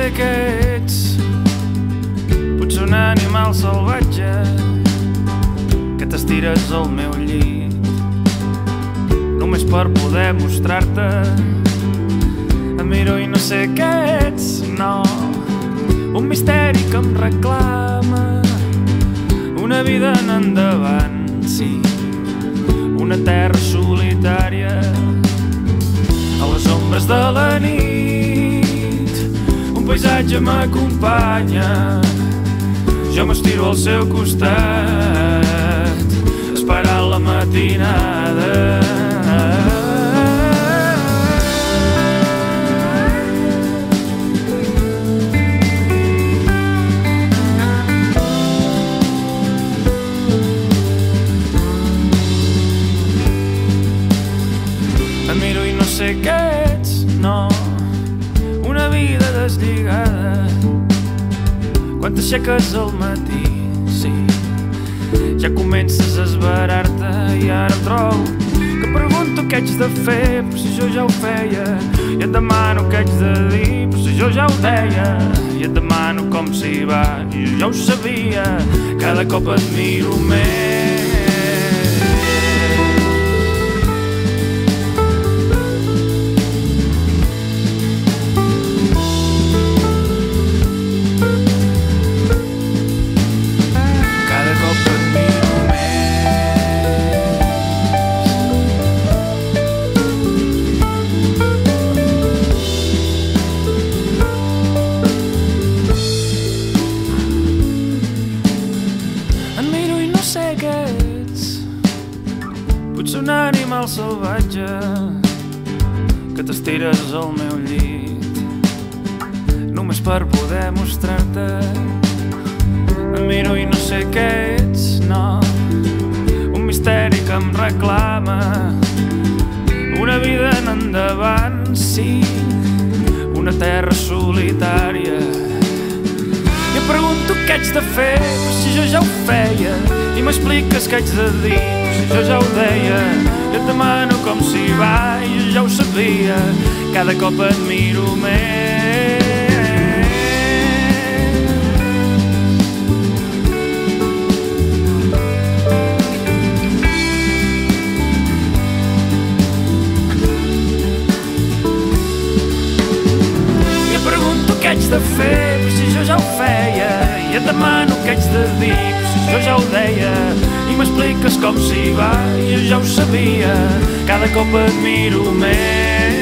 sé què ets, potser un animal salvatge que t'estires al meu llit només per poder mostrar-te. Em miro i no sé què ets, no, un misteri que em reclama, una vida en endavant, sí, una terra solitària a les ombres de la nit. Un paisatge m'acompanya, jo m'estiro al seu costat, esperant la matinada. Em miro i no sé què ets, no, una vida deslligada. Quan t'aixeques al matí, sí, ja comences a esverar-te i ara em trobo que pregunto què haig de fer, però si jo ja ho feia, i et demano què haig de dir, però si jo ja ho deia, i et demano com s'hi va, i jo ja ho sabia, cada cop et miro més. Potser un animal salvatge que t'estires al meu llit només per poder mostrar-te. Em miro i no sé què ets, no, un misteri que em reclama, una vida en endavant, sí, una terra solitària. I em pregunto què haig de fer, però si jo ja ho feia, i m'expliques què haig de dir, si jo ja ho deia, jo et demano com s'hi va, i jo ja ho sabia, cada cop et miro més. I em pregunto què haig de fer, però si jo ja ho feia, i et demano què haig de dir, però si jo ja ho deia, i m'expliques com s'hi va, i jo ja ho sabia, cada cop et miro més.